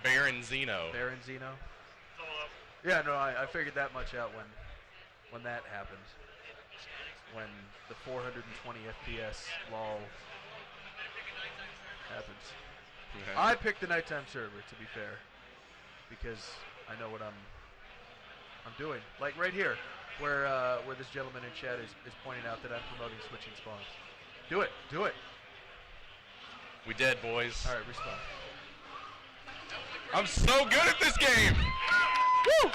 Baronzino. Baronzino. Yeah, no, I figured that much out when that happened. When the 420 FPS lol happens. Yeah. I picked the nighttime server, to be fair, because I know what I'm doing. Like right here, where this gentleman in chat is pointing out that I'm promoting switching spawns. Do it. We dead, boys. All right, respawn. I'm so good at this game. Woo!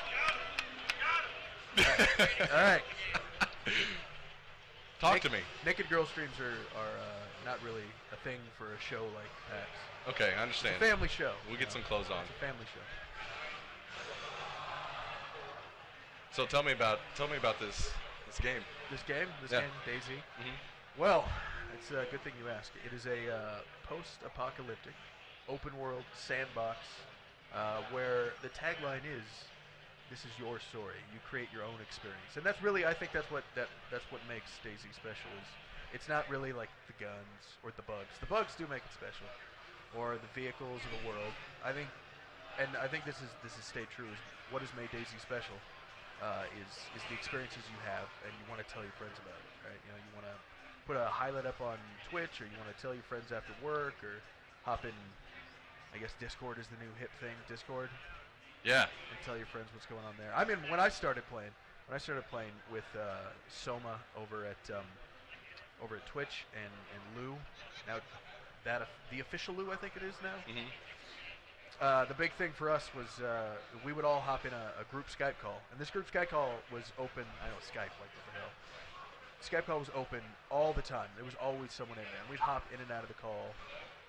All right. Talk to me. Naked girl streams are not really a thing for a show like PAX. Okay, I understand. It's a family show. We'll get some clothes on. It's a family show. So tell me about this game. This game, Yeah. DayZ. Mm-hmm. Well, it's a good thing you asked. It is a post-apocalyptic, open-world sandbox where the tagline is, "This is your story. You create your own experience." And that's really, I think, that's what makes DayZ special. Is it's not really like the guns or the bugs. The bugs do make it special, or the vehicles of the world. I think this has stayed true. Is what has made DayZ special is the experiences you have, and you want to tell your friends about it, right? You know, you want to put a highlight up on Twitch, or you want to tell your friends after work, or hop in. I guess Discord is the new hip thing. Discord. Yeah. And tell your friends what's going on there. I mean, when I started playing with Soma over at Twitch and Lou, now the official Lou, I think it is now. Mm-hmm. The big thing for us was we would all hop in a group Skype call, and this group Skype call was open. I know Skype, like what the hell. Skype call was open all the time. There was always someone in there, and we'd hop in and out of the call,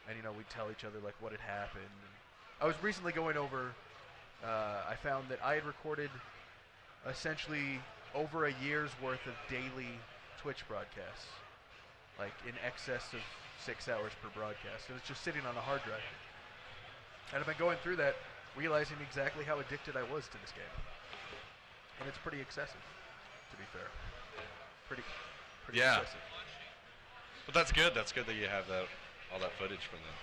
and we'd tell each other like what had happened. And I was recently going over. I found that I had recorded essentially over a year's worth of daily Twitch broadcasts, like in excess of 6 hours per broadcast. It was just sitting on a hard drive. And I've been going through that, realizing exactly how addicted I was to this game. And it's pretty excessive, to be fair. Pretty Yeah. excessive. But that's good. That's good that you have all that footage from them.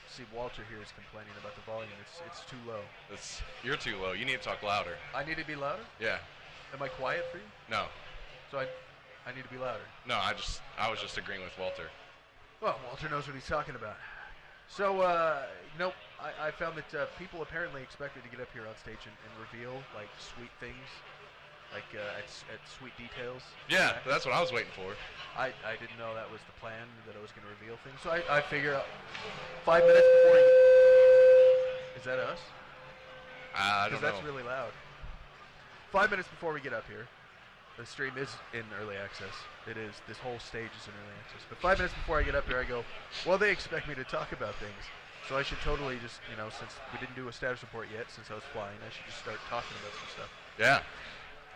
See, Walter here is complaining about the volume. It's too low. You're too low. You need to talk louder. I need to be louder? Yeah. Am I quiet for you? No. So I need to be louder. No, I was just agreeing with Walter. Well, Walter knows what he's talking about. So, nope. I found that people apparently expected to get up here on stage and reveal like sweet things, like at sweet details. Yeah, that's what I was waiting for. I didn't know that was the plan, that I was going to reveal things. So I figure 5 minutes before is that us? I don't know. Because that's really loud. 5 minutes before we get up here, the stream is in early access. It is. This whole stage is in early access. But 5 minutes before I get up here, I go, well, they expect me to talk about things. So I should totally just, since we didn't do a status report yet, since I was flying, I should just start talking about some stuff. Yeah.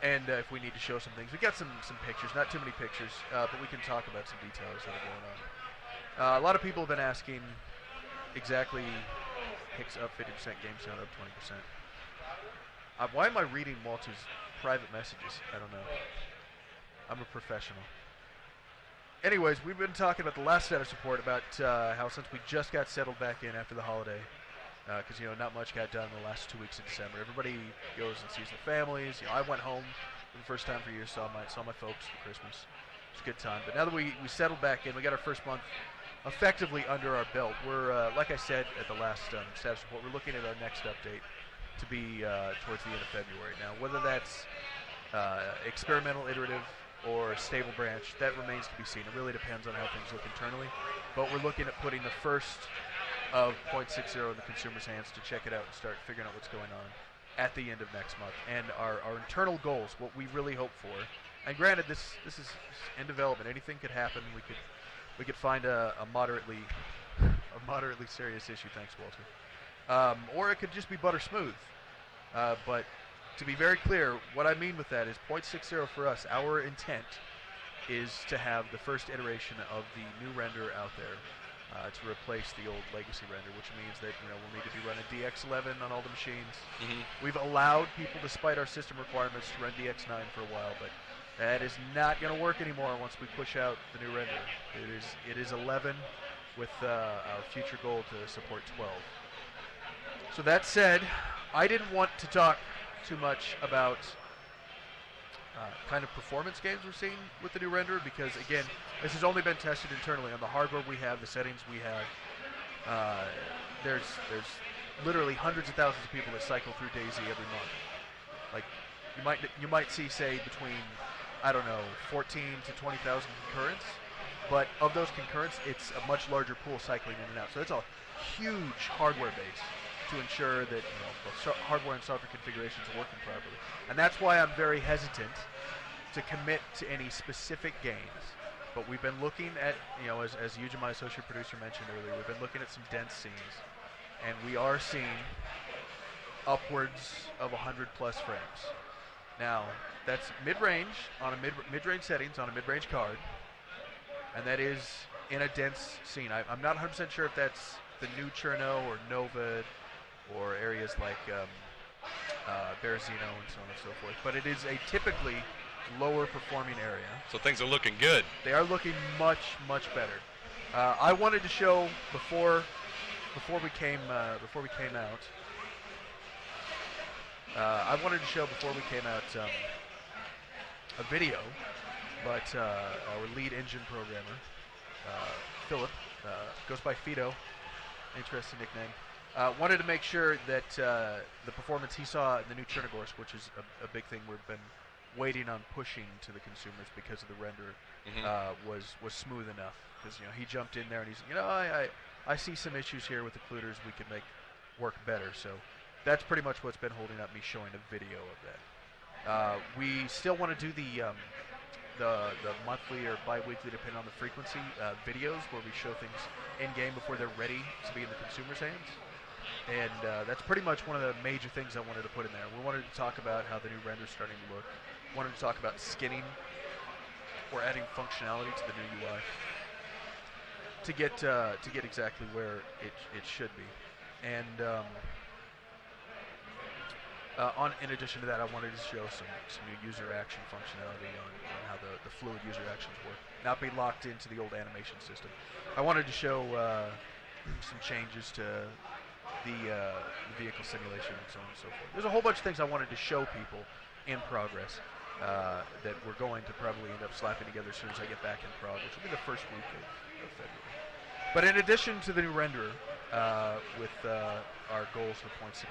And if we need to show some things, we got some pictures, not too many pictures, but we can talk about some details that are going on. A lot of people have been asking exactly Hicks up 50%, game sound up 20%. Why am I reading Walter's private messages? I don't know. I'm a professional. Anyways, we've been talking about the last status report about how since we just got settled back in after the holiday, because not much got done in the last 2 weeks of December. Everybody goes and sees their families. I went home for the first time for years, saw my folks for Christmas. It was a good time. But now that we settled back in, we got our first month effectively under our belt. We're like I said at the last status report, we're looking at our next update to be towards the end of February. Now, whether that's experimental, iterative, or stable branch, that remains to be seen. It really depends on how things look internally. But we're looking at putting the first of 0.60 in the consumer's hands to check it out and start figuring out what's going on at the end of next month. And our internal goals, what we really hope for, and granted this is in development, anything could happen. We could find a moderately serious issue, thanks Walter. Or it could just be butter smooth. But to be very clear, what I mean with that is 0.60 for us, our intent is to have the first iteration of the new render out there to replace the old legacy render, which means that we'll need to be running DX11 on all the machines. Mm-hmm. We've allowed people, despite our system requirements, to run DX9 for a while, but that is not going to work anymore once we push out the new render. It is 11, with our future goal to support 12. So that said, I didn't want to talk too much about kind of performance gains we're seeing with the new renderer because, again, this has only been tested internally on the hardware we have, the settings we have. There's literally hundreds of thousands of people that cycle through DayZ every month. Like you might see, say, between, I don't know, 14 to 20,000 concurrents, but of those concurrents, it's a much larger pool cycling in and out. So it's a huge hardware base to ensure that both hardware and software configurations are working properly. And that's why I'm very hesitant to commit to any specific games. But we've been looking at, as Yuja, my associate producer, mentioned earlier, we've been looking at some dense scenes, and we are seeing upwards of 100 plus frames. Now, that's mid-range on a mid-range settings on a mid-range card, and that is in a dense scene. I'm not 100% sure if that's the new Cherno or Nova or areas like Berezino and so on and so forth, but it is a typically lower performing area. So things are looking good. They are looking much, much better. I wanted to show before we came out. I wanted to show before we came out a video, but our lead engine programmer, Philip, goes by Fido, interesting nickname, wanted to make sure that the performance he saw in the new Chernogorsk, which is a big thing we've been waiting on pushing to the consumers because of the render, was smooth enough. Because he jumped in there and he's I see some issues here with the occluders we could make work better. So that's pretty much what's been holding up me showing a video of that. We still want to do the monthly or bi-weekly, depending on the frequency, videos where we show things in game before they're ready to be in the consumer's hands. And that's pretty much one of the major things I wanted to put in there. We wanted to talk about how the new render's starting to look. Wanted to talk about skinning or adding functionality to the new UI to get exactly where it should be. And in addition to that, I wanted to show some new user action functionality on how the fluid user actions work, not be locked into the old animation system. I wanted to show some changes to the vehicle simulation and so on and so forth. There's a whole bunch of things I wanted to show people in progress that we're going to probably end up slapping together as soon as I get back in Prague, which will be the first week of February. But in addition to the new renderer, with our goals for 0.60,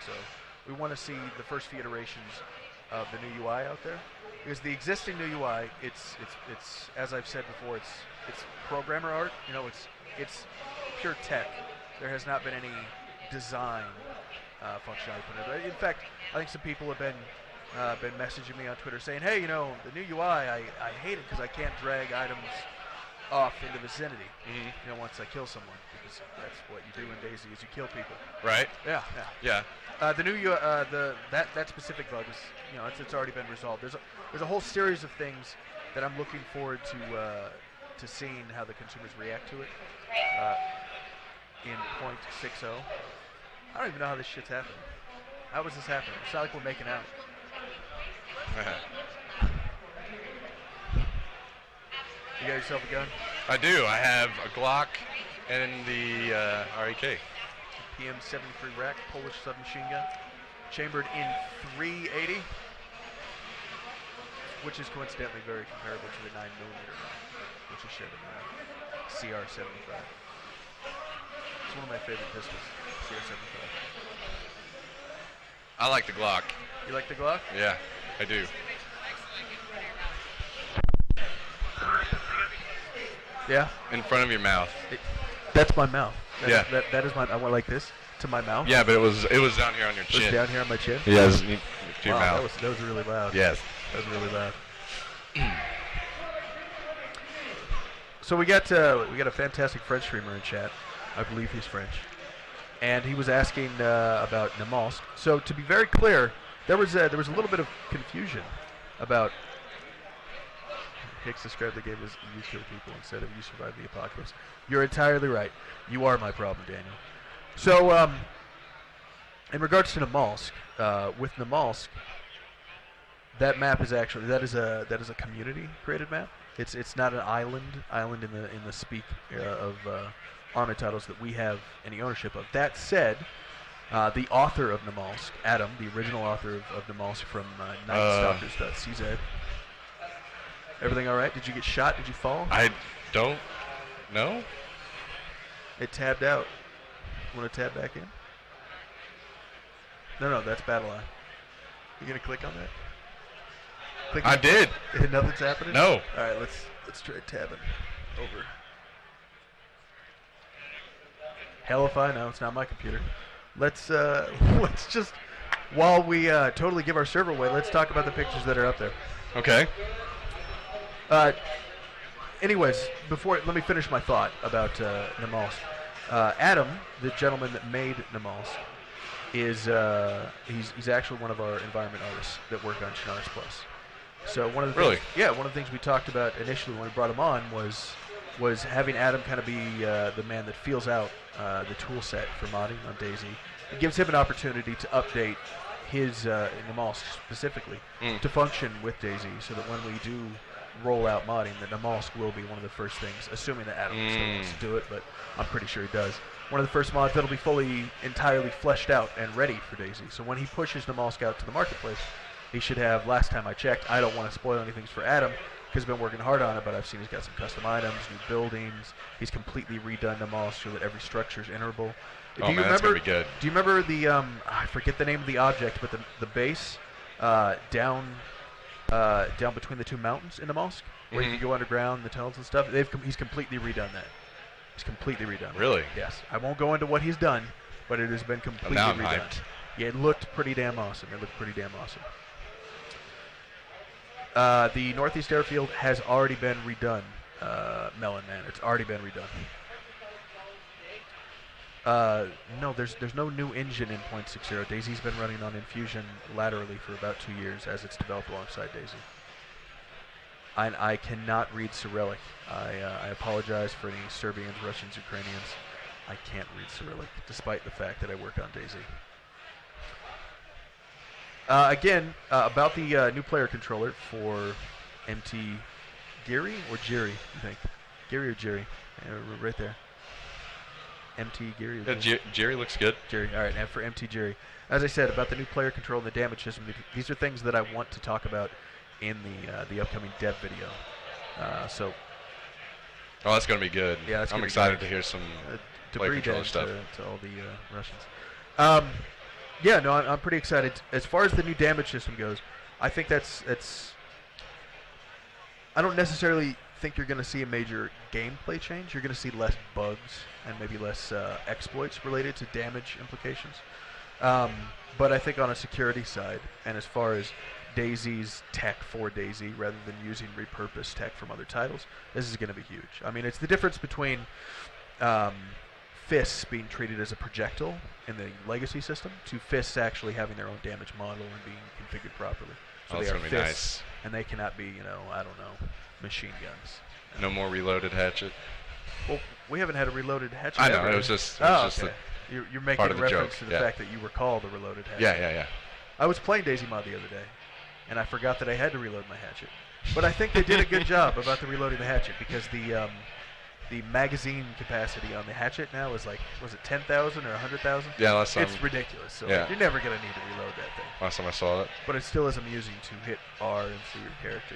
we want to see the first few iterations of the new UI out there. Because the existing new UI, it's as I've said before, it's programmer art. It's pure tech. There has not been any design functionality put in it. In fact, I think some people have been messaging me on Twitter saying, "Hey, the new UI, I hate it because I can't drag items off in the vicinity. Once I kill someone, because that's what you do in DayZ is you kill people." Right. Yeah. The new UI, that specific bug is, it's already been resolved. There's a whole series of things that I'm looking forward to seeing how the consumers react to it in 0.60. I don't even know how this shit's happening. How is this happening? It's not like we're making out. You got yourself a gun? I do. I have a Glock and the REK. PM-73 rack, Polish submachine gun, chambered in .380, which is coincidentally very comparable to the 9mm, which is shared in the CR-75. It's one of my favorite pistols, CR-75. I like the Glock. You like the Glock? Yeah, I do. Yeah? In front of your mouth. That's my mouth. That is my. I went like this to my mouth. Yeah, but it was down here on your chin. It was down here on my chin. Yeah, to your wow, mouth. That was really loud. Yes, that was really loud. So we got a fantastic French streamer in chat. I believe he's French, and he was asking about Namalsk. So to be very clear, there was a little bit of confusion about. Hicks described the game as you kill people instead of you survive the apocalypse. You're entirely right. You are my problem, Daniel. So, in regards to Namalsk, with Namalsk, that map is actually that is a community created map. It's not an island in the speak of Army titles that we have any ownership of. That said, the author of Namalsk, Adam, the original author of Namalsk from nightstalkers.cz. Everything all right? Did you get shot? Did you fall? I don't know. It tabbed out. Want to tab back in? No, that's Battle Eye. You gonna click on that? Click I did. Nothing's happening? No. All right, let's try tabbing over. Hell if I know. It's not my computer. Let's just, while we totally give our server away, let's talk about the pictures that are up there. Okay. Anyways, let me finish my thought about Namalsk. Adam, the gentleman that made Namalsk, is he's actually one of our environment artists that work on Chernarus Plus. So one of the one of the things we talked about initially when we brought him on was having Adam kind of be the man that feels out the tool set for modding on DayZ. It gives him an opportunity to update his Namalsk specifically to function with DayZ, so that when we do roll out modding, that Namalsk will be one of the first things, assuming that Adam still wants to do it, but I'm pretty sure he does. One of the first mods that'll be entirely fleshed out and ready for DayZ. So when he pushes Namalsk out to the marketplace, he should have, last time I checked, I don't want to spoil anything for Adam, because he's been working hard on it, but I've seen he's got some custom items, new buildings. He's completely redone Namalsk so that every structure is iterable. That's going to be good. Do you remember the, I forget the name of the object, but the base down between the two mountains in Namalsk, where you can go underground, the tunnels and stuff? He's completely redone that. He's completely redone. Really? Yes. I won't go into what he's done, but it has been completely now I'm redone. hyped. Yeah, it looked pretty damn awesome. The Northeast Airfield has already been redone, Melon Man. It's already been redone. No, there's no new engine in 0.60. DayZ's been running on Infusion laterally for about 2 years as it's developed alongside DayZ. I cannot read Cyrillic. I apologize for any Serbians, Russians, Ukrainians. I can't read Cyrillic, despite the fact that I work on DayZ. Again, about the new player controller for MT Geary or Jerry, you think? Geary or Jerry? Right there. MT Geary or Jerry? Jerry looks good. Jerry, all right. And for MT Jerry, as I said, about the new player control and the damage system, these are things that I want to talk about in the upcoming dev video. Oh, that's going to be good. Yeah, I'm excited to hear some player controller stuff. To all the Russians. Yeah, no, I'm pretty excited. As far as the new damage system goes, I think that's. I don't necessarily think you're going to see a major gameplay change. You're going to see less bugs and maybe less exploits related to damage implications. But I think on a security side, and as far as DayZ's tech for DayZ, rather than using repurposed tech from other titles, this is going to be huge. I mean, it's the difference between fists being treated as a projectile in the legacy system to fists actually having their own damage model and being configured properly. So they are fists, nice. And they cannot be, I don't know, machine guns. No more reloaded hatchet. Well, we haven't had a reloaded hatchet. I know. Ever. It was just. Okay. You're making part a of the reference joke. to the fact that you recall the reloaded hatchet. Yeah. I was playing DayZ mod the other day, and I forgot that I had to reload my hatchet. But I think they did a good job about the reloading the hatchet, because the magazine capacity on the hatchet now is like, was it 10,000 or 100,000? Yeah, last time. It's ridiculous. So yeah. you're never going to need to reload that thing. Last time I saw it. But it still is amusing to hit R and see your character,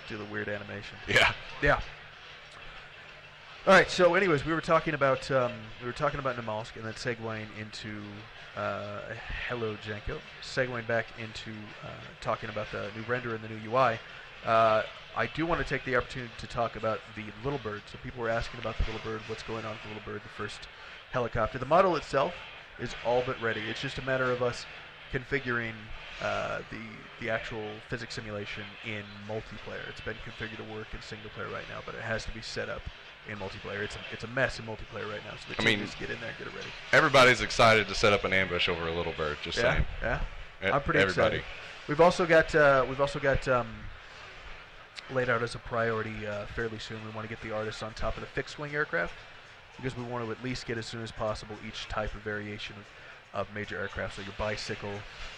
do the weird animation. Yeah. Yeah. All right. So, anyways, we were talking about Namalsk, and then segueing into hello, Janko. Segueing back into talking about the new render and the new UI. I do want to take the opportunity to talk about the Little Bird. So people were asking about the Little Bird, what's going on with the Little Bird, the first helicopter. The model itself is all but ready. It's just a matter of us configuring the actual physics simulation in multiplayer. It's been configured to work in single player right now, but it has to be set up in multiplayer. It's a mess in multiplayer right now, so the team needs to get in there and get it ready. Everybody's excited to set up an ambush over a Little Bird. Just saying. Yeah. I'm pretty excited. We've also got laid out as a priority fairly soon. We want to get the artists on top of the fixed-wing aircraft, because we want to at least get as soon as possible each type of variation of major aircraft. So your bicycle,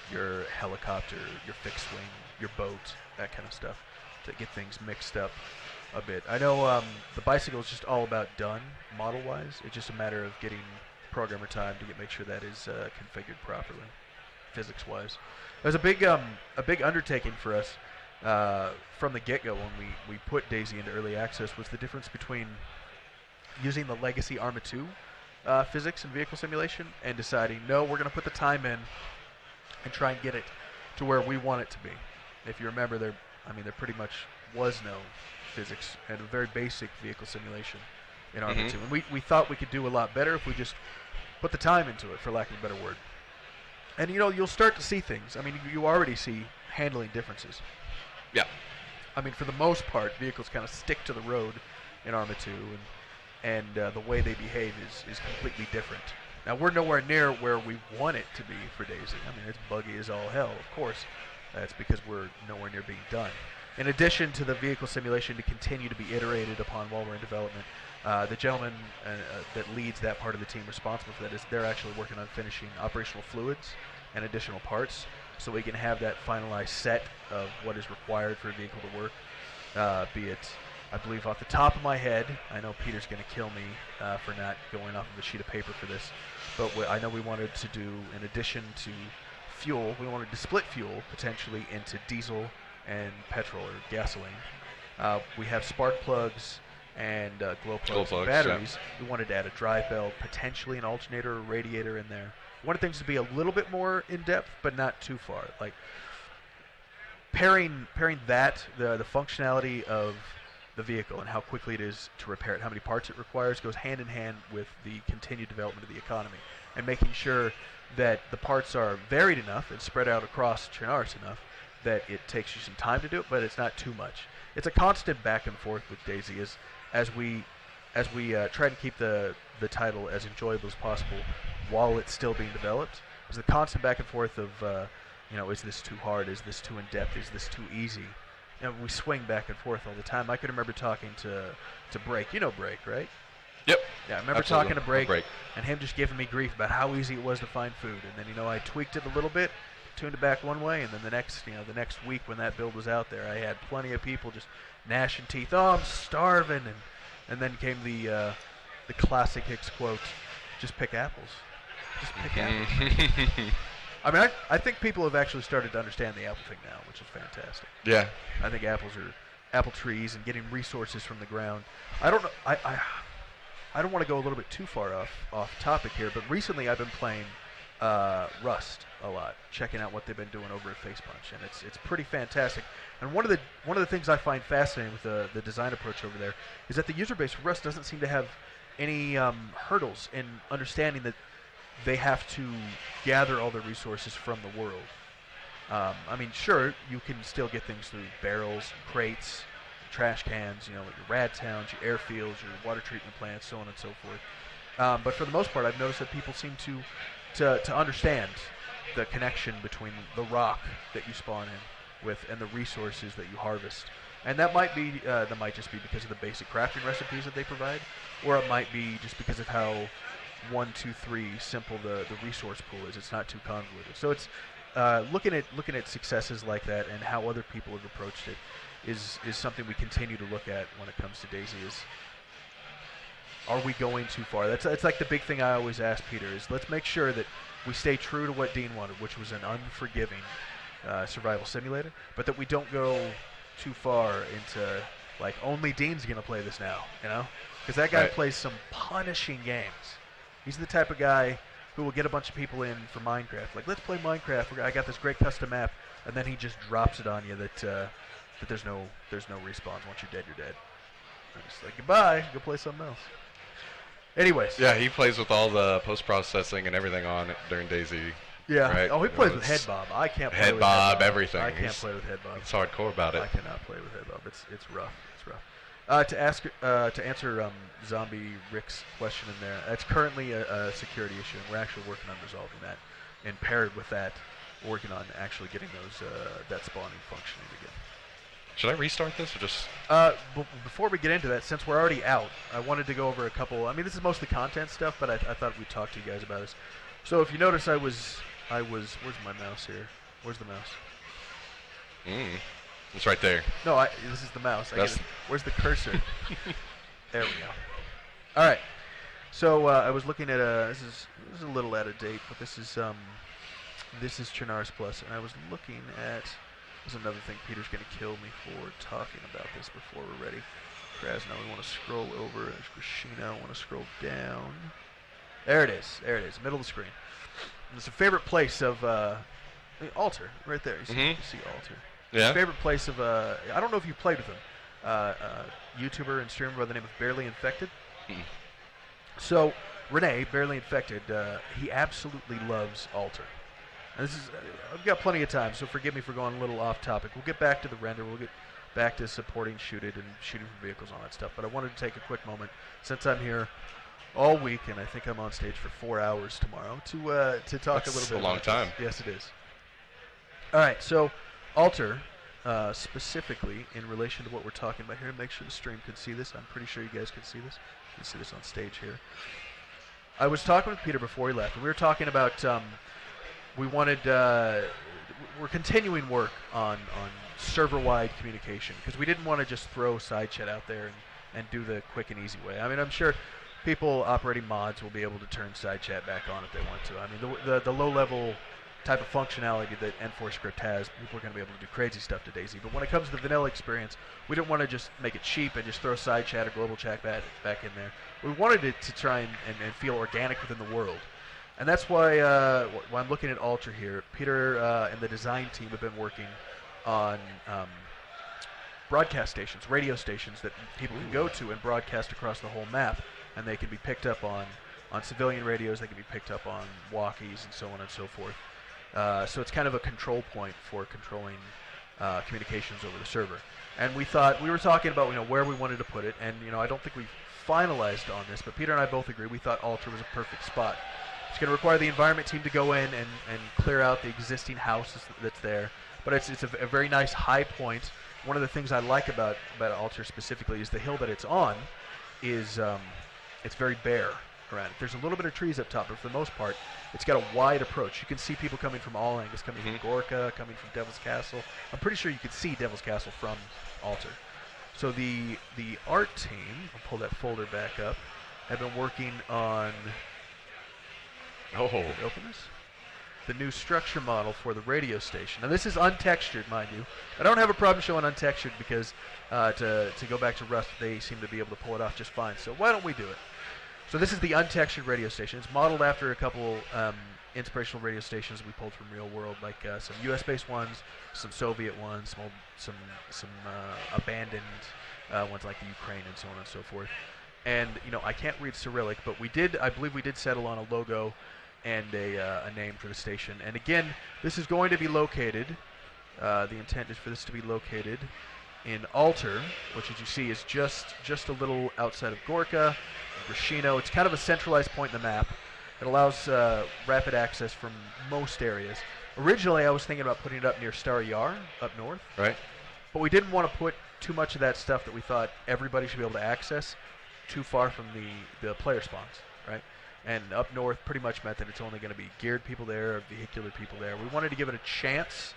your helicopter, your fixed-wing, your boat, that kind of stuff, to get things mixed up. a bit. I know the bicycle is just all about done model-wise. It's just a matter of getting programmer time to make sure that is configured properly, physics-wise. It was a big undertaking for us from the get-go when we put DayZ into early access. Was the difference between using the legacy Arma 2 physics and vehicle simulation and deciding, no, we're going to put the time in and try and get it to where we want it to be. If you remember, there pretty much was no physics and a very basic vehicle simulation in Arma 2. And we thought we could do a lot better if we just put the time into it, for lack of a better word. And, you'll start to see things. I mean, you already see handling differences. Yeah. I mean, for the most part, vehicles kind of stick to the road in Arma 2, and the way they behave is completely different. Now, we're nowhere near where we want it to be for DayZ. I mean, it's buggy as all hell, of course. That's because we're nowhere near being done. In addition to the vehicle simulation to continue to be iterated upon while we're in development, the gentleman that leads that part of the team responsible for that they're actually working on finishing operational fluids and additional parts so we can have that finalized set of what is required for a vehicle to work, be it, I believe off the top of my head, I know Peter's going to kill me for not going off of a sheet of paper for this, but I know we wanted to do, in addition to fuel, we wanted to split fuel potentially into diesel and petrol or gasoline. We have spark plugs and glow plugs and batteries. Yeah. We wanted to add a drive belt, potentially an alternator or radiator in there. We wanted things to be a little bit more in-depth, but not too far. Like pairing that, the functionality of the vehicle and how quickly it is to repair it, how many parts it requires, goes hand in hand with the continued development of the economy and making sure that the parts are varied enough and spread out across Chernarus enough that it takes you some time to do it, but it's not too much. It's a constant back and forth with DayZ as we try to keep the title as enjoyable as possible while it's still being developed. There's a constant back and forth of, is this too hard? Is this too in-depth? Is this too easy? We swing back and forth all the time. I can remember talking to Break. You know Break, right? Yep. Yeah, I remember talking to Break and him just giving me grief about how easy it was to find food. And then, I tweaked it a little bit, tuned it back one way, and then the next week when that build was out there, I had plenty of people just gnashing teeth. Oh, I'm starving, and then came the classic Hicks quote: "Just pick apples. Just pick apples." I mean, I think people have actually started to understand the apple thing now, which is fantastic. Yeah. I think apples are apple trees and getting resources from the ground. I don't know. I don't want to go a little bit too far off topic here, but recently I've been playing Rust a lot, checking out what they've been doing over at Face Punch, and it's pretty fantastic. And one of the things I find fascinating with the design approach over there is that the user base for Rust doesn't seem to have any hurdles in understanding that they have to gather all the resources from the world. I mean, sure, you can still get things through barrels, crates, trash cans, your rad towns, your airfields, your water treatment plants, so on and so forth. But for the most part, I've noticed that people seem to understand the connection between the rock that you spawn in with and the resources that you harvest. And that might just be because of the basic crafting recipes that they provide, or it might be just because of how 1, 2, 3 simple the resource pool is. It's not too convoluted. So it's looking at successes like that and how other people have approached it is something we continue to look at when it comes to DayZ. Are we going too far? It's like the big thing I always ask Peter is let's make sure that we stay true to what Dean wanted, which was an unforgiving survival simulator, but that we don't go too far into like only Dean's gonna play this now, because that guy plays some punishing games. He's the type of guy who will get a bunch of people in for Minecraft. Like, let's play Minecraft. I got this great custom map, and then he just drops it on you that there's no respawns. Once you're dead, you're dead. I'm just like, goodbye. Go play something else. Anyways. Yeah, he plays with all the post-processing and everything on it during DayZ. Yeah. Right? Oh, he plays with head bob. I can't play with head bob. Everything. I can't play with head bob. It's hardcore about it. I cannot play with head bob. It's rough. It's rough. To answer Zombie Rick's question in there, it's currently a security issue, and we're actually working on resolving that. And paired with that, working on actually getting that spawning functioning again. Should I restart this or just? Before we get into that, since we're already out, I wanted to go over a couple. I mean, this is mostly content stuff, but I thought we'd talk to you guys about this. So if you notice, I was. Where's my mouse here? Where's the mouse? It's right there. No, this is the mouse. Where's the cursor? There we go. All right. So I was looking at this is a little out of date, but this is Chernarus Plus, and I was looking at. There's another thing Peter's going to kill me for talking about this before we're ready. Krasno, we want to scroll over. There's Grishino. I want to scroll down. There it is. There it is. Middle of the screen. And it's a favorite place of Alter right there. You see Alter. Yeah. Favorite place of I don't know if you played with him. YouTuber and streamer by the name of Barely Infected. So Renee, Barely Infected, he absolutely loves Alter. And this is I've got plenty of time, so forgive me for going a little off topic. We'll get back to the render. We'll get back to supporting shooting from vehicles and all that stuff. But I wanted to take a quick moment since I'm here all week, and I think I'm on stage for 4 hours tomorrow to talk That's a little bit. A long time. Yes, it is. All right, so Alter, specifically in relation to what we're talking about here, make sure the stream can see this. I'm pretty sure you guys can see this. You can see this on stage here. I was talking with Peter before he left, and we were talking about we're continuing work on server-wide communication because we didn't want to just throw side chat out there and do the quick and easy way. I mean, I'm sure people operating mods will be able to turn side chat back on if they want to. I mean, the low-level type of functionality that N4 Script has, people are going to be able to do crazy stuff to DayZ. But when it comes to the vanilla experience, we didn't want to just make it cheap and just throw side chat or global chat back in there. We wanted it to try and feel organic within the world. And that's why I'm looking at Alter here. Peter and the design team have been working on broadcast stations, radio stations that people can go to and broadcast across the whole map, and they can be picked up on civilian radios, they can be picked up on walkies and so on and so forth. So it's kind of a control point for controlling communications over the server. And we were talking about where we wanted to put it, and I don't think we finalized on this, but Peter and I both agree we thought Alter was a perfect spot. It's going to require the environment team to go in and clear out the existing house that's there, but it's a very nice high point. One of the things I like about Alter specifically is the hill that it's on is it's very bare around it. There's a little bit of trees up top, but for the most part, it's got a wide approach. You can see people coming from all angles, coming from Gorka, coming from Devil's Castle. I'm pretty sure you could see Devil's Castle from Alter. So the art team, I'll pull that folder back up, have been working on open this? The new structure model for the radio station. Now this is untextured, mind you. I don't have a problem showing untextured because to go back to Rust, they seem to be able to pull it off just fine. So why don't we do it? So this is the untextured radio station. It's modeled after a couple inspirational radio stations we pulled from real world, like some U.S.-based ones, some Soviet ones, some abandoned ones like the Ukraine and so on and so forth. And I can't read Cyrillic, but I believe we did settle on a logo and a name for the station. And again, this is going to be located. The intent is for this to be located in Alter, which, as you see, is just a little outside of Gorka, Grishino. It's kind of a centralized point in the map. It allows rapid access from most areas. Originally, I was thinking about putting it up near Star Yar, up north. Right. But we didn't want to put too much of that stuff that we thought everybody should be able to access too far from the player spawns, right? And up north pretty much meant that it's only going to be geared people there, or vehicular people there. We wanted to give it a chance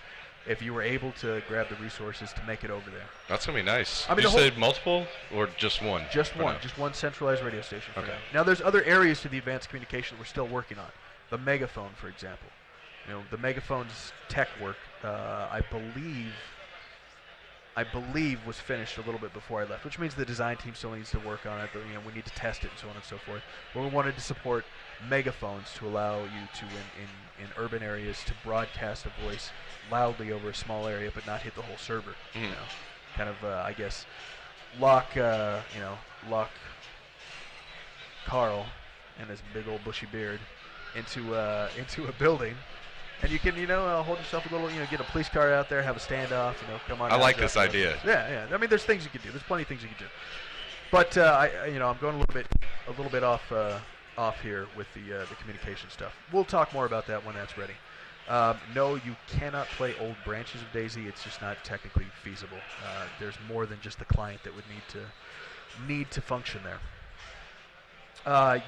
if you were able to grab the resources to make it over there. That's going to be nice. I mean, you said multiple or just one? Just one. Just one centralized radio station for okay. now. Now, there's other areas to the advanced communication that we're still working on. The megaphone, for example. The megaphone's tech work, I believe was finished a little bit before I left, which means the design team still needs to work on it. But, we need to test it and so on and so forth. But we wanted to support megaphones to allow you to, in urban areas, to broadcast a voice loudly over a small area, but not hit the whole server. Kind of, I guess, lock Carl and his big old bushy beard into a building. And you can, hold yourself a little, get a police car out there, have a standoff, come on. I like this idea. Yeah. I mean, there's things you can do. There's plenty of things you can do. But I'm going a little bit off here with the communication stuff. We'll talk more about that when that's ready. No, you cannot play old branches of DayZ. It's just not technically feasible. There's more than just the client that would need to function there.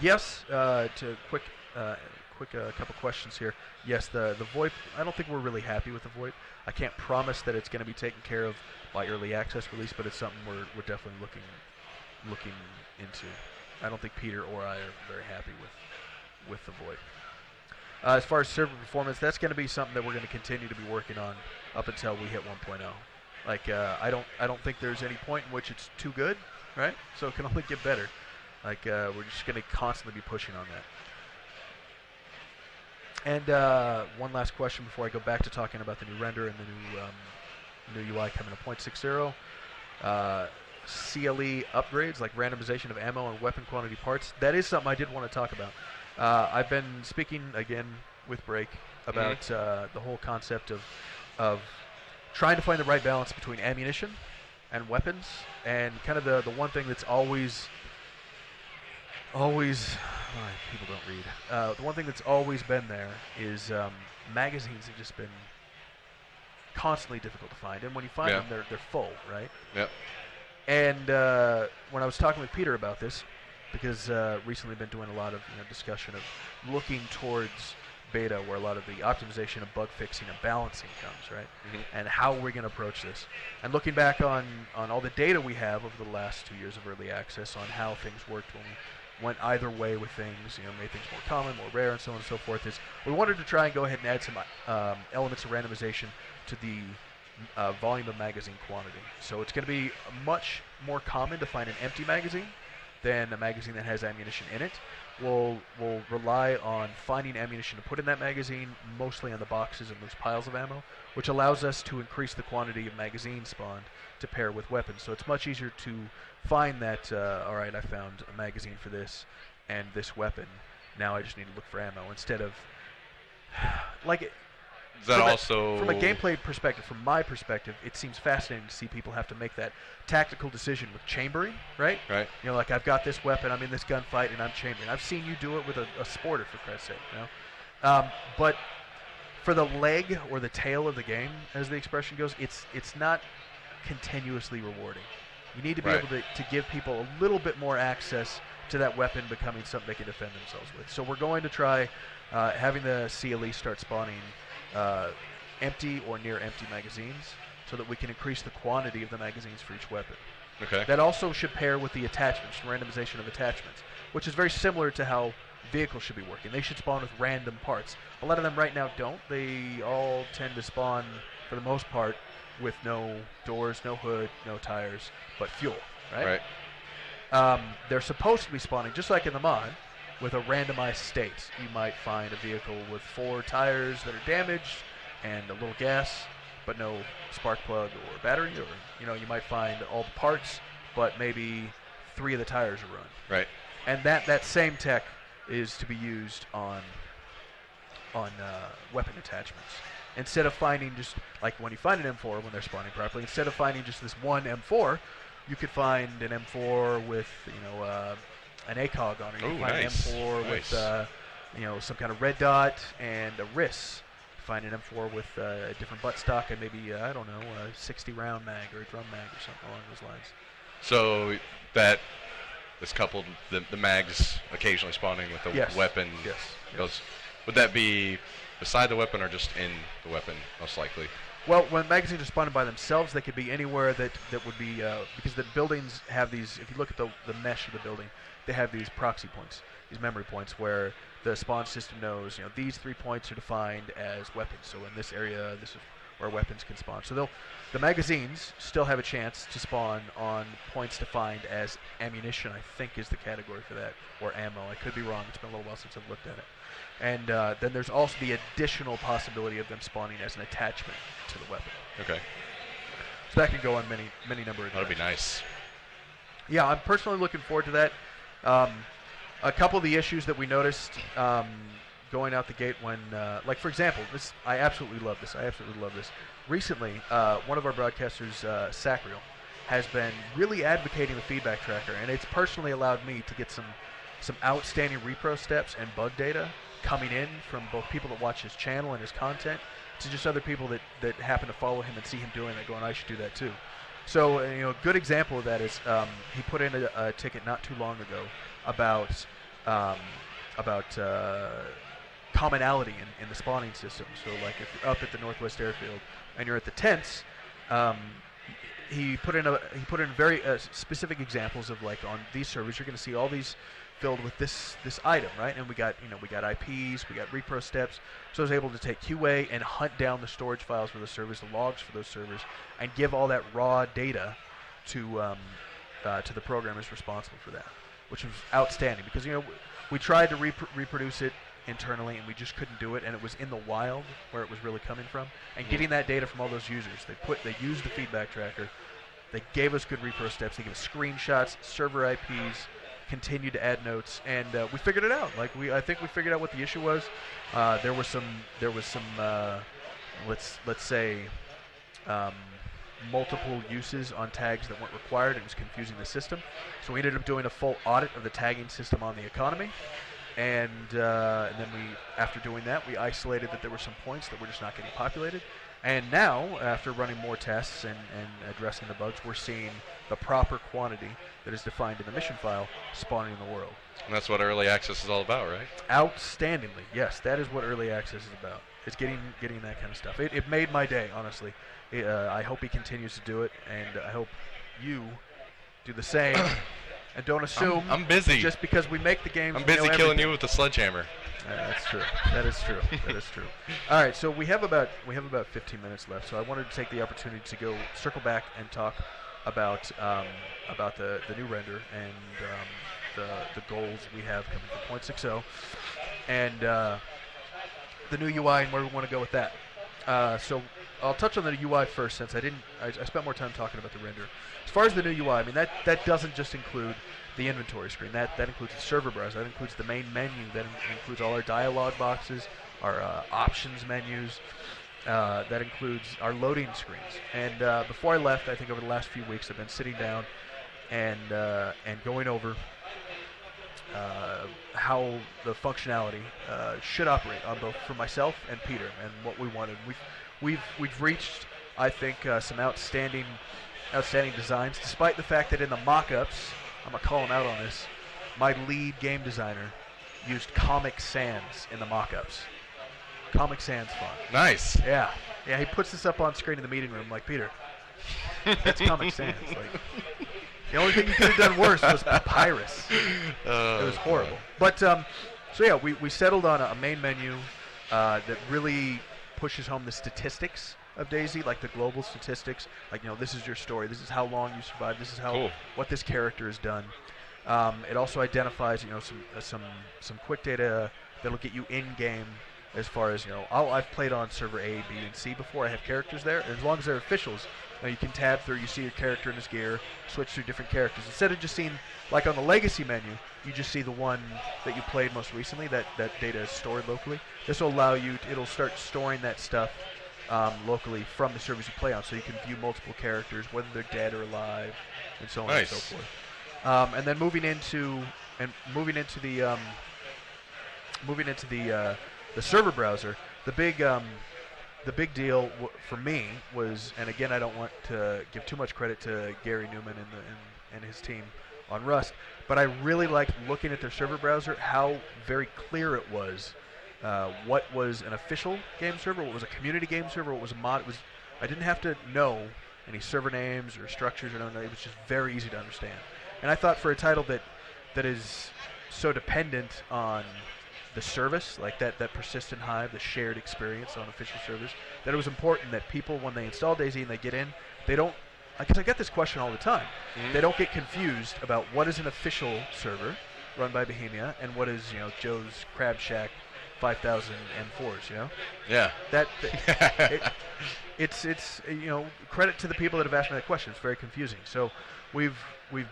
Yes, to quick quick couple questions here. Yes, the VoIP, I don't think we're really happy with the VoIP. I can't promise that it's going to be taken care of by early access release, but it's something we're definitely looking into. I don't think Peter or I are very happy with the VoIP. As far as server performance, that's going to be something that we're going to continue to be working on up until we hit 1.0. Like I don't think there's any point in which it's too good, right? So it can only get better. Like we're just going to constantly be pushing on that. And one last question before I go back to talking about the new render and the new UI coming to 0.60. CLE upgrades like randomization of ammo and weapon quantity parts. That is something I did want to talk about. I've been speaking again with Break about the whole concept of trying to find the right balance between ammunition and weapons, and kind of the one thing that's always people don't read. The one thing that's always been there is magazines have just been constantly difficult to find, and when you find them, they're full, right? Yep. And when I was talking with Peter about this, because recently been doing a lot of discussion of looking towards beta, where a lot of the optimization of bug fixing and balancing comes, right? And how we're going to approach this. And looking back on all the data we have over the last 2 years of early access on how things worked when we went either way with things, made things more common, more rare, and so on and so forth, is we wanted to try and go ahead and add some elements of randomization to the volume of magazine quantity. So it's going to be much more common to find an empty magazine than a magazine that has ammunition in it. We'll rely on finding ammunition to put in that magazine, mostly on the boxes and loose piles of ammo, which allows us to increase the quantity of magazines spawned to pair with weapons. So it's much easier to find that, all right, I found a magazine for this and this weapon. Now I just need to look for ammo instead of, like, is that also from a gameplay perspective, from my perspective, it seems fascinating to see people have to make that tactical decision with chambering, right? Right. Like, I've got this weapon, I'm in this gunfight, and I'm chambering. I've seen you do it with a sporter, for Christ's sake, but for the leg or the tail of the game, as the expression goes, it's not continuously rewarding. You need to be able to give people a little bit more access to that weapon becoming something they can defend themselves with. So we're going to try having the CLE start spawning empty or near empty magazines so that we can increase the quantity of the magazines for each weapon. Okay. That also should pair with the attachments, randomization of attachments, which is very similar to how vehicles should be working. They should spawn with random parts. A lot of them right now don't. They all tend to spawn, for the most part, with no doors, no hood, no tires, but fuel, right? They're supposed to be spawning, just like in the mod, with a randomized state. You might find a vehicle with 4 tires that are damaged and a little gas, but no spark plug or battery, or you might find all the parts, but maybe 3 of the tires are run. Right. And that same tech is to be used on weapon attachments. Instead of finding just, like when you find an M4 when they're spawning properly, instead of finding just this one M4, you could find an M4 with an ACOG on it. You can find an M4 with some kind of red dot and a RIS. Find an M4 with a different butt stock and maybe a 60 round mag or a drum mag or something along those lines. So that is coupled the mags occasionally spawning with the weapon. Yes. Would that be beside the weapon or just in the weapon, most likely? Well, when magazines are spawned by themselves, they could be anywhere that would be, because the buildings have these, if you look at the mesh of the building, they have these proxy points, these memory points, where the spawn system knows, these 3 points are defined as weapons. So in this area, this is where weapons can spawn. So the magazines still have a chance to spawn on points defined as ammunition, I think is the category for that, or ammo. I could be wrong. It's been a little while since I've looked at it. And then there's also the additional possibility of them spawning as an attachment to the weapon. Okay. So that could go on many number of directions. That'd be nice. Yeah, I'm personally looking forward to that. A couple of the issues that we noticed going out the gate when, like for example, I absolutely love this. Recently, one of our broadcasters, Sacriel, has been really advocating the feedback tracker, and it's personally allowed me to get some outstanding repro steps and bug data coming in from both people that watch his channel and his content to just other people that happen to follow him and see him doing it going, I should do that too. So, a good example of that is he put in a ticket not too long ago about commonality in the spawning system. So like if you're up at the Northwest Airfield and you're at the tents, he put in very specific examples of like on these servers you're going to see all these filled with this item, right? And we got IPs, we got repro steps. So I was able to take QA and hunt down the storage files for those servers, the logs for those servers, and give all that raw data to the programmers responsible for that, which was outstanding because we tried to reproduce it internally and we just couldn't do it, and it was in the wild where it was really coming from. And getting that data from all those users, they used the feedback tracker, they gave us good repro steps, they gave us screenshots, server IPs, continued to add notes, and we figured it out. Like I think we figured out what the issue was. There was some let's say multiple uses on tags that weren't required. It was confusing the system. So we ended up doing a full audit of the tagging system on the economy. And then after doing that, we isolated that there were some points that were just not getting populated. And now, after running more tests and addressing the bugs, we're seeing the proper quantity that is defined in the mission file spawning in the world. And that's what early access is all about, right? Outstandingly, yes. That is what early access is about. It's getting that kind of stuff. It made my day, honestly. I hope he continues to do it, and I hope you do the same. And don't assume I'm busy. Just because we make the games. I'm busy killing you with a sledgehammer. That's true. That is true. That is true. All right, so we have about 15 minutes left. So I wanted to take the opportunity to circle back and talk about the new render and the goals we have coming from 0.60 and the new UI and where we want to go with that. So I'll touch on the UI first, since I spent more time talking about the render. As far as the new UI, I mean that doesn't just include the inventory screen. That includes the server browser. That includes the main menu. That includes all our dialog boxes, our options menus. That includes our loading screens. And before I left, I think over the last few weeks, I've been sitting down and going over how the functionality should operate on both for myself and Peter, and what we wanted. We've reached, I think, some outstanding designs, despite the fact that in the mock-ups, I'm going to call him out on this, my lead game designer used Comic Sans in the mock-ups. Comic Sans font. Nice. Yeah, he puts this up on screen in the meeting room like, Peter, that's Comic Sans. Like, the only thing you could have done worse was Papyrus. It was horrible. But, so yeah, we settled on a main menu that really pushes home the statistics of DayZ, like the global statistics. Like, this is your story. This is how long you survived. This is what this character has done. It also identifies, some quick data that'll get you in-game as far as, I've played on server A, B, and C before. I have characters there. And as long as they're officials, you can tab through, you see your character and his gear, switch through different characters. Instead of just seeing, like on the legacy menu, you just see the one that you played most recently, that data is stored locally. This will allow you, it'll start storing that stuff locally from the servers you play on, so you can view multiple characters, whether they're dead or alive, and so on and so forth. And then moving into the server browser, the big deal for me was, and again, I don't want to give too much credit to Gary Newman and his team on Rust, but I really liked looking at their server browser, how very clear it was what was an official game server, what was a community game server, what was a mod. I didn't have to know any server names or structures or nothing. It was just very easy to understand. And I thought for a title that is so dependent on the service, like that persistent hive, the shared experience on official servers, that it was important that people, when they install DayZ and they get in, they don't, because I get this question all the time, they don't get confused about what is an official server run by Bohemia and what is, Joe's Crab Shack 5004s, Yeah. It's credit to the people that have asked me that question. It's very confusing. So we've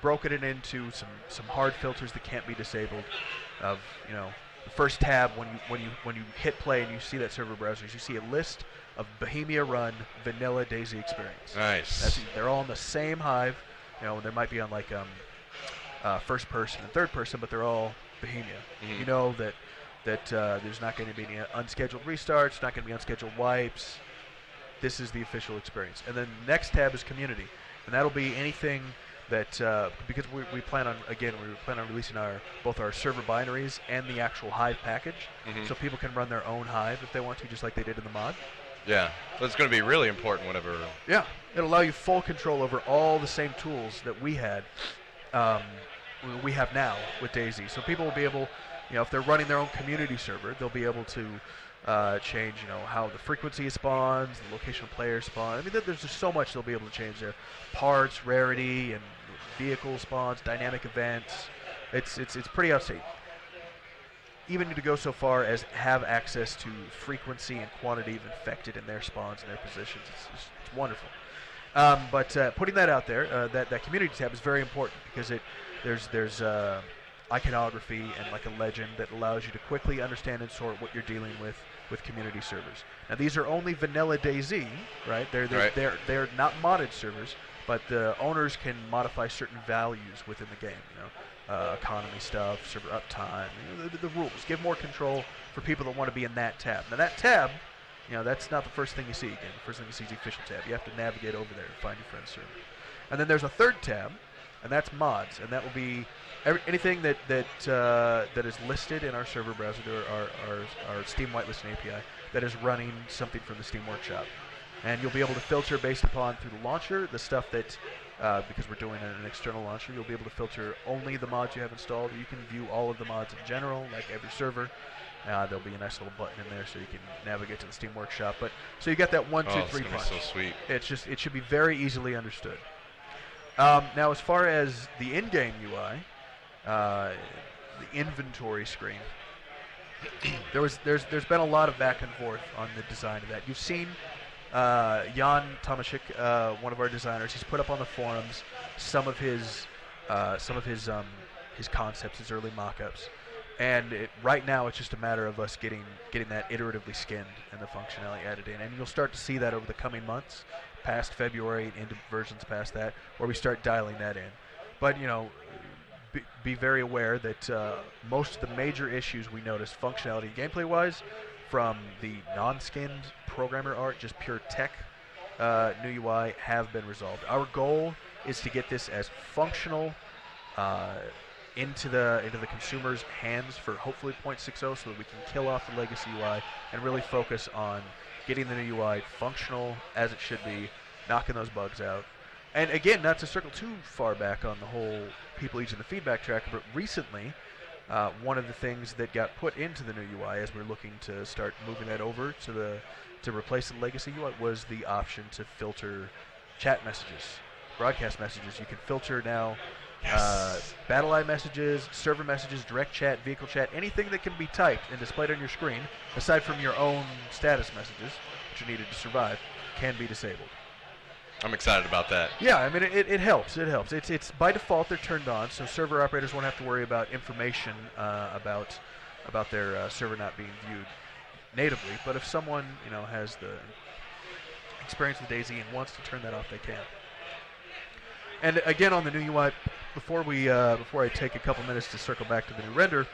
broken it into some hard filters that can't be disabled. Of the first tab when you hit play and you see that server browsers, you see a list of Bohemia run vanilla DayZ experience. Nice. They're all in the same hive. There might be on like first person and third person, but they're all Bohemia. Mm-hmm. You know that there's not going to be any unscheduled restarts, not going to be unscheduled wipes. This is the official experience. And then the next tab is community, and that'll be anything that because we plan on releasing both our server binaries and the actual Hive package, so people can run their own Hive if they want to, just like they did in the mod. Yeah, that's going to be really important whenever. Yeah, it'll allow you full control over all the same tools that we had, we have now with DayZ. So people will be able, if they're running their own community server, they'll be able to change, how the frequency spawns, the location of player spawn. I mean, there's just so much they'll be able to change there. Parts, rarity, and vehicle spawns, dynamic events. It's pretty outstanding. Even to go so far as have access to frequency and quantity of infected in their spawns and their positions. It's wonderful. But putting that out there, that community tab is very important because there's iconography and like a legend that allows you to quickly understand and sort what you're dealing with community servers. Now these are only vanilla DayZ, right? They're not modded servers, but the owners can modify certain values within the game. Economy stuff, server uptime, the rules. Give more control for people that want to be in that tab. Now that tab, that's not the first thing you see again. The first thing you see is the official tab. You have to navigate over there and find your friend's server. And then there's a third tab, and that's mods, and that will be anything that is listed in our server browser, our Steam whitelisting API, that is running something from the Steam Workshop. And you'll be able to filter based upon through the launcher the stuff that, because we're doing an external launcher, you'll be able to filter only the mods you have installed. You can view all of the mods in general, like every server. There'll be a nice little button in there so you can navigate to the Steam Workshop. But so you got that 1, 2, 3 punch. So sweet. It should be very easily understood. Now, as far as the in-game UI, the inventory screen, there's been a lot of back and forth on the design of that. You've seen Jan Tomaszek, one of our designers, he's put up on the forums some of his concepts, his early mock-ups. And right now, it's just a matter of us getting that iteratively skinned and the functionality added in. And you'll start to see that over the coming months, past February, into versions past that, where we start dialing that in. But, be very aware that most of the major issues we noticed, functionality gameplay-wise, from the non-skinned programmer art, just pure tech new UI, have been resolved. Our goal is to get this as functional into the consumer's hands for hopefully 0.60 so that we can kill off the legacy UI and really focus on getting the new UI functional as it should be, knocking those bugs out. And again, not to circle too far back on the whole people using the feedback tracker, but recently one of the things that got put into the new UI as we're looking to start moving that over to replace the legacy UI was the option to filter chat messages, broadcast messages. You can filter now BattleEye messages, server messages, direct chat, vehicle chat, anything that can be typed and displayed on your screen, aside from your own status messages, which are needed to survive, can be disabled. I'm excited about that. Yeah, I mean, it helps. It helps. It's by default they're turned on, so server operators won't have to worry about information about their server not being viewed natively. But if someone has the experience with DayZ and wants to turn that off, they can. And again, on the new UI, before I take a couple minutes to circle back to the new render,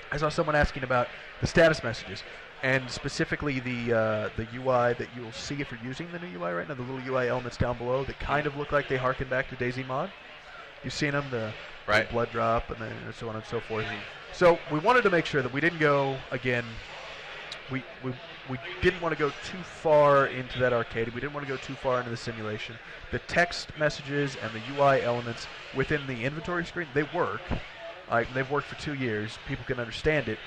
I saw someone asking about the status messages, and specifically the UI that you'll see if you're using the new UI right now, the little UI elements down below that kind of look like they harken back to DayZ mod. You've seen them, the blood drop and then so on and so forth. So we wanted to make sure that we didn't go, again, we didn't want to go too far into that arcade. We didn't want to go too far into the simulation. The text messages and the UI elements within the inventory screen, they work. They've worked for 2 years. People can understand it.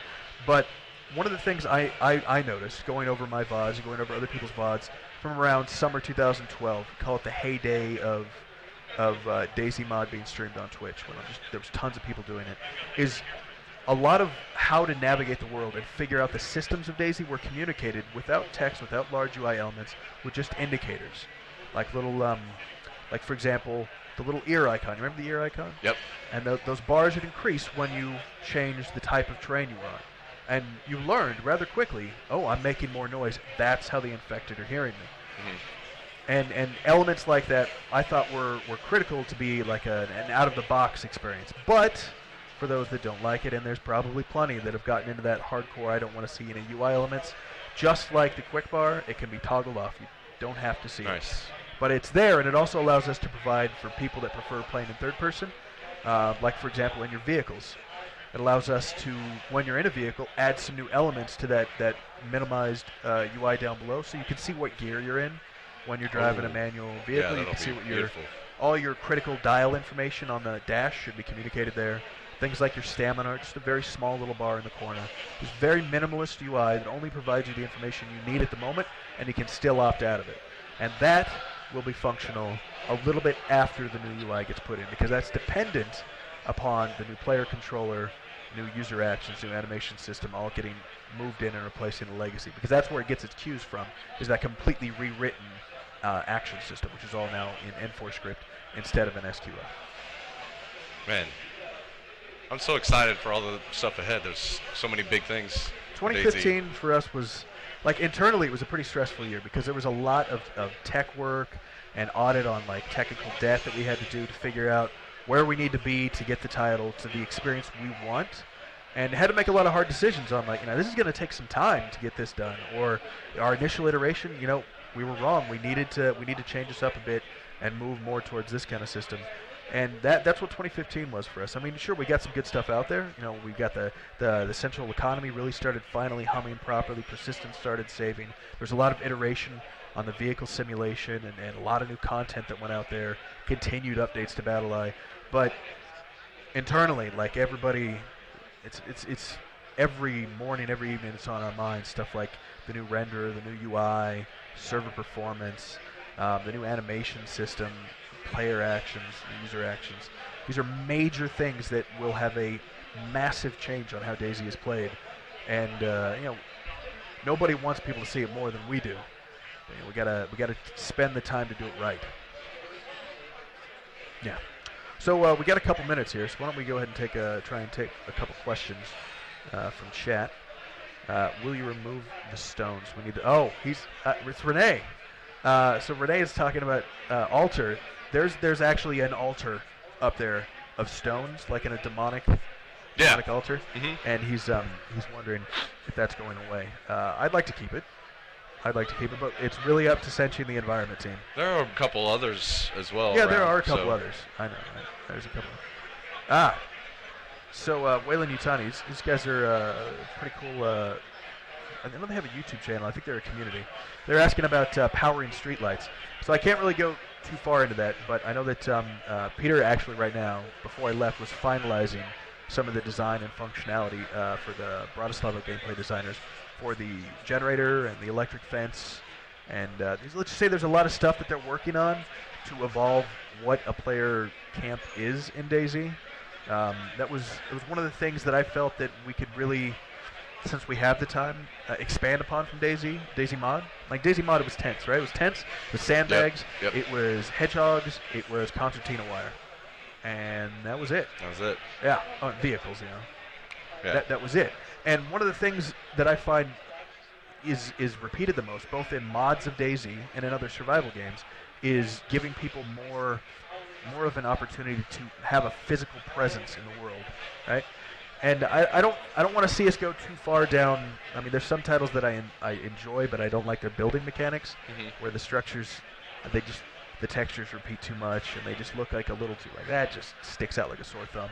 But one of the things I noticed going over my VODs and going over other people's VODs from around summer 2012, call it the heyday of DayZ mod being streamed on Twitch, when there was tons of people doing it, is a lot of how to navigate the world and figure out the systems of DayZ were communicated without text, without large UI elements, with just indicators, like little, like for example, the little ear icon. You remember the ear icon? Yep. And those bars would increase when you change the type of terrain you were on. And you learned rather quickly, oh, I'm making more noise. That's how the infected are hearing me. Mm-hmm. And elements like that I thought were critical to be like an out-of-the-box experience. But for those that don't like it, and there's probably plenty that have gotten into that hardcore, I don't want to see any UI elements, just like the quick bar, it can be toggled off. You don't have to see it. But it's there, and it also allows us to provide for people that prefer playing in third person, like, for example, in your vehicles. It allows us to, when you're in a vehicle, add some new elements to that minimized UI down below, so you can see what gear you're in when you're driving a manual vehicle. You can see what all your critical dial information on the dash should be communicated there. Things like your stamina, just a very small little bar in the corner. It's very minimalist UI that only provides you the information you need at the moment, and you can still opt out of it. And that will be functional a little bit after the new UI gets put in, because that's dependent upon the new player controller, new user actions, new animation system all getting moved in and replacing the legacy, because that's where it gets its cues from, is that completely rewritten action system, which is all now in N4 script instead of an SQL. Man, I'm so excited for all the stuff ahead. There's so many big things. 2015 for us was, like, internally it was a pretty stressful year because there was a lot of tech work and audit on, like, technical debt that we had to do to figure out where we need to be to get the title to the experience we want, and had to make a lot of hard decisions on, like, this is going to take some time to get this done, or our initial iteration, we were wrong. We need to change this up a bit and move more towards this kind of system. And that's what 2015 was for us. I mean, sure, we got some good stuff out there. We got the central economy really started finally humming properly. Persistence started saving. There's a lot of iteration on the vehicle simulation and a lot of new content that went out there. Continued updates to BattleEye. But internally, like, everybody, it's every morning, every evening, it's on our minds. Stuff like the new renderer, the new UI, server performance, the new animation system, player actions, user actions. These are major things that will have a massive change on how DayZ is played, and nobody wants people to see it more than we do. We gotta spend the time to do it right. Yeah. So we got a couple minutes here, so why don't we go ahead and try and take a couple questions from chat. Will you remove the stones? We need to. It's Renee. So Renee is talking about altar. There's actually an altar up there of stones, like in a demonic altar, and he's wondering if that's going away. I'd like to keep it. But it's really up to Senshi and the environment team. There are a couple others as well. Yeah, there are a couple others. I know. There's a couple. So Wayland Yutani, these guys are pretty cool. I know they have a YouTube channel. I think they're a community. They're asking about powering streetlights. So I can't really go too far into that, but I know that Peter actually right now, before I left, was finalizing some of the design and functionality for the Bratislava gameplay designers for the generator and the electric fence. And let's just say there's a lot of stuff that they're working on to evolve what a player camp is in DayZ. It was one of the things that I felt that we could really, since we have the time, expand upon from DayZ Mod. Like DayZ Mod, it was tents, right? It was tents, it was sandbags, Yep. It was hedgehogs, it was concertina wire. And that was it. Yeah, vehicles, Yeah. That was it. And one of the things that I find is repeated the most, both in mods of DayZ and in other survival games, is giving people more of an opportunity to have a physical presence in the world, right? And I don't want to see us go too far down. I mean, there's some titles that I enjoy, but I don't like their building mechanics, where the structures, the textures repeat too much, and they just look like a little too, like, that just sticks out like a sore thumb.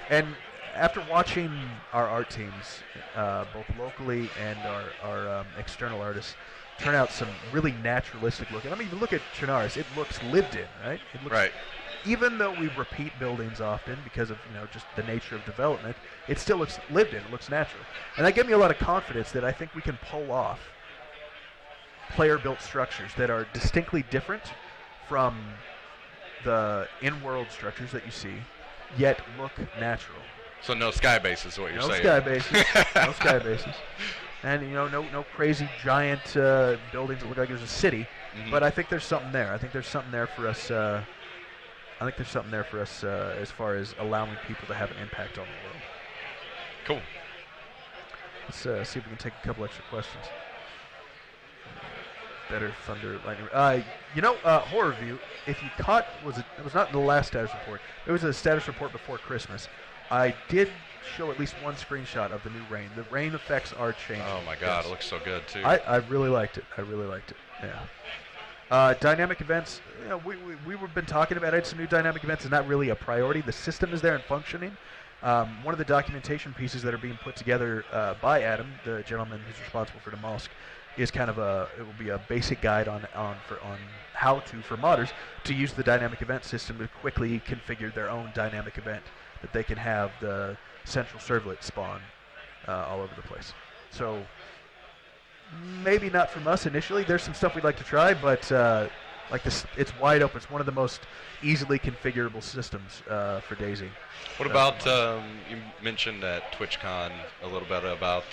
And after watching our art teams, both locally and our external artists, turn out some really naturalistic looking. I mean, you look at Chernarus, it looks lived in, right? It looks, right. Even though we repeat buildings often because of just the nature of development, it still looks lived in. It looks natural, and that gave me a lot of confidence that I think we can pull off player-built structures that are distinctly different from the in-world structures that you see, yet look natural. So no sky bases is what you're saying. No sky bases. No sky bases. And no crazy giant buildings that look like there's a city. But I think there's something there. I think there's something there for us. As far as allowing people to have an impact on the world. Cool. Let's see if we can take a couple extra questions. Better Thunder Lightning. Horror View. If you caught, it was not in the last status report. It was a status report before Christmas. I did show at least one screenshot of the new rain. The rain effects are changing. Oh my God, It looks so good too. I really liked it. Yeah. Dynamic events, we've been talking about some new dynamic events. It's not really a priority. The system is there and functioning. One of the documentation pieces that are being put together by Adam, the gentleman who's responsible for the mosque, is kind of it will be a basic guide on how for modders to use the dynamic event system to quickly configure their own dynamic event that they can have the central servlet spawn all over the place. So maybe not from us initially. There's some stuff we'd like to try, but like this, it's wide open. It's one of the most easily configurable systems for DayZ. What about you mentioned at TwitchCon a little bit about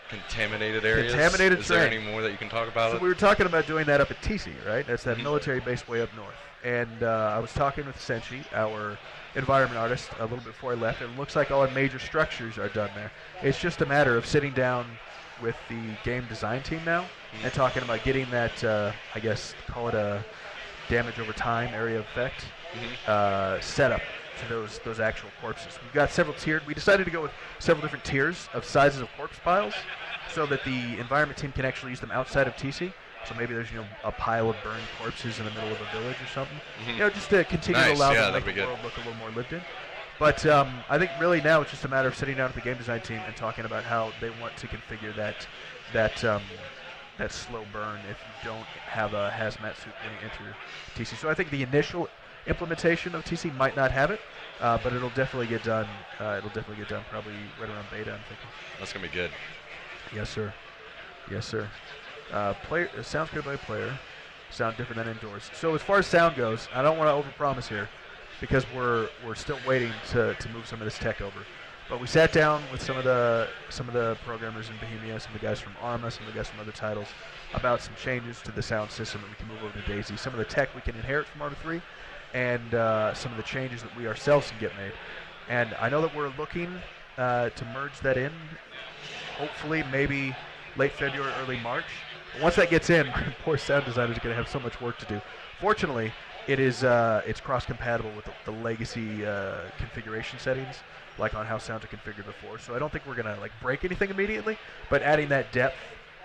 contaminated areas? Contaminated Is terrain. there any more that you can talk about? So we were talking about doing that up at TC, right? That's that military base way up north. And I was talking with Senshi, our environment artist, a little bit before I left, and it looks like all our major structures are done there. It's just a matter of sitting down with the game design team now and talking about getting that, I guess, call it a damage over time area effect set up to those actual corpses. We've got several tiered. We decided to go with several different tiers of sizes of corpse piles so that the environment team can actually use them outside of TC. So maybe there's a pile of burned corpses in the middle of a village or something. Just to continue to allow them to make the world look a little more lived in. But I think really now it's just a matter of sitting down with the game design team and talking about how they want to configure that slow burn if you don't have a hazmat suit when you enter TC. So I think the initial implementation of TC might not have it, but it'll definitely get done. It'll definitely get done probably right around beta, I'm thinking. That's gonna be good. Yes, sir. Yes, sir. Sounds good by player. Sound different than indoors. So as far as sound goes, I don't want to overpromise here, because we're still waiting to move some of this tech over. But we sat down with some of the programmers in Bohemia, some of the guys from Arma, some of the guys from other titles, about some changes to the sound system that we can move over to DayZ. Some of the tech we can inherit from Arma 3, and some of the changes that we ourselves can get made. And I know that we're looking to merge that in, hopefully maybe late February, early March. But once that gets in, poor sound designers are going to have so much work to do. Fortunately, it's cross-compatible with the legacy configuration settings, like on how sounds are configured before. So I don't think we're gonna break anything immediately, but adding that depth,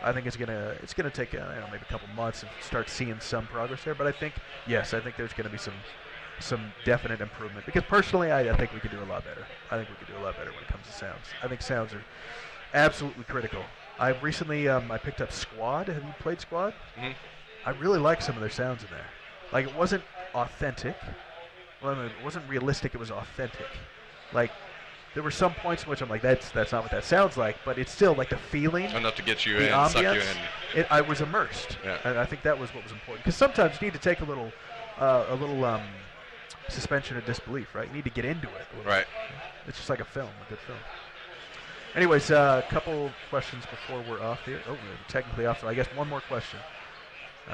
I think it's gonna take maybe a couple months and start seeing some progress there. But I think there's gonna be some definite improvement, because personally I think we could do a lot better. I think we could do a lot better when it comes to sounds. I think sounds are absolutely critical. I recently I picked up Squad. Have you played Squad? I really like some of their sounds in there. Like, it wasn't authentic. Well, it wasn't realistic. It was authentic. Like, there were some points in which I'm like, that's not what that sounds like, but it's still like the feeling. Enough to get you in, ambience, suck you in. I was immersed. Yeah. And I think that was what was important. Because sometimes you need to take a little suspension of disbelief, right? You need to get into it a little right. bit. It's just like a film, a good film. Anyways, a couple questions before we're off here. Oh, we're technically off, so I guess one more question. Will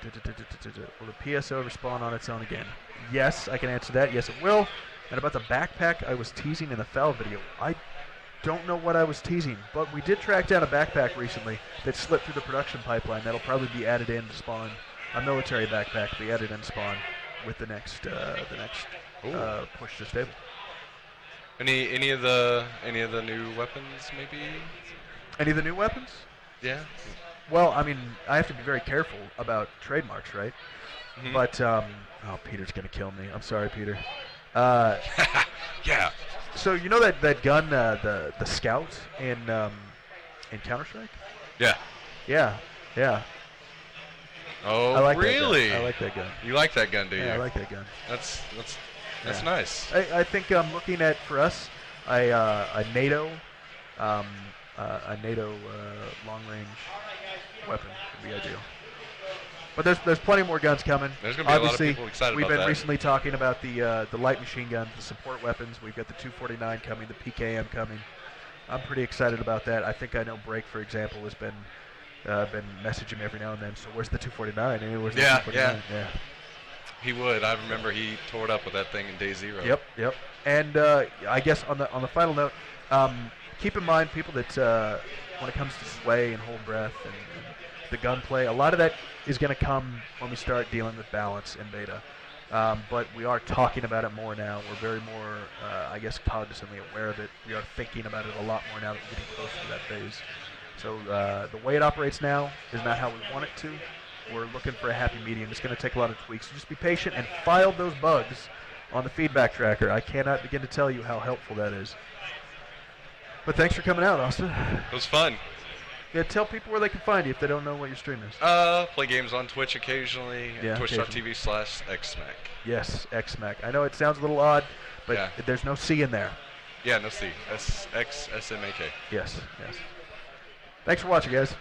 the PSO respawn on its own again? Yes, I can answer that. Yes, it will. And about the backpack I was teasing in the foul video, I don't know what I was teasing, but we did track down a backpack recently that slipped through the production pipeline. That'll probably be added in to spawn. A military backpack will be added in to spawn with the next push to stable. Any of the new weapons, maybe? Any of the new weapons? Yeah. Well, I mean, I have to be very careful about trademarks, right? But Peter's gonna kill me. I'm sorry, Peter. Yeah. So you know that gun, the Scout in Counter-Strike? Yeah. Yeah. Oh, I like really? I like that gun. You like that gun, do you? Yeah, I like that gun. That's nice. I think I'm looking at, for us, a NATO long-range weapon would be ideal. But there's plenty more guns coming. There's going to be Obviously, a lot of people excited we've about that. been recently talking about the light machine guns, the support weapons. We've got the 249 coming, the PKM coming. I'm pretty excited about that. I think I know Break, for example, has been messaging me every now and then. So where's the 249? Where's the 249? Yeah. He would. I remember he tore it up with that thing in Day 0. Yep. And I guess on the final note, keep in mind, people, that when it comes to sway and hold breath and the gunplay, a lot of that is going to come when we start dealing with balance in beta. But we are talking about it more now. We're very more, I guess, cognizantly aware of it. We are thinking about it a lot more now that we're getting closer to that phase. So the way it operates now is not how we want it to. we're looking for a happy medium. It's going to take a lot of tweaks. So just be patient and file those bugs on the feedback tracker. I cannot begin to tell you how helpful that is. But thanks for coming out, Austin. It was fun. Yeah, tell people where they can find you if they don't know what your stream is. Play games on Twitch occasionally. Yeah, Twitch.tv/xsmac. Yes, xsmac. I know it sounds a little odd, but there's no C in there. Yeah, no C. XSMAK. Yes, yes. Thanks for watching, guys.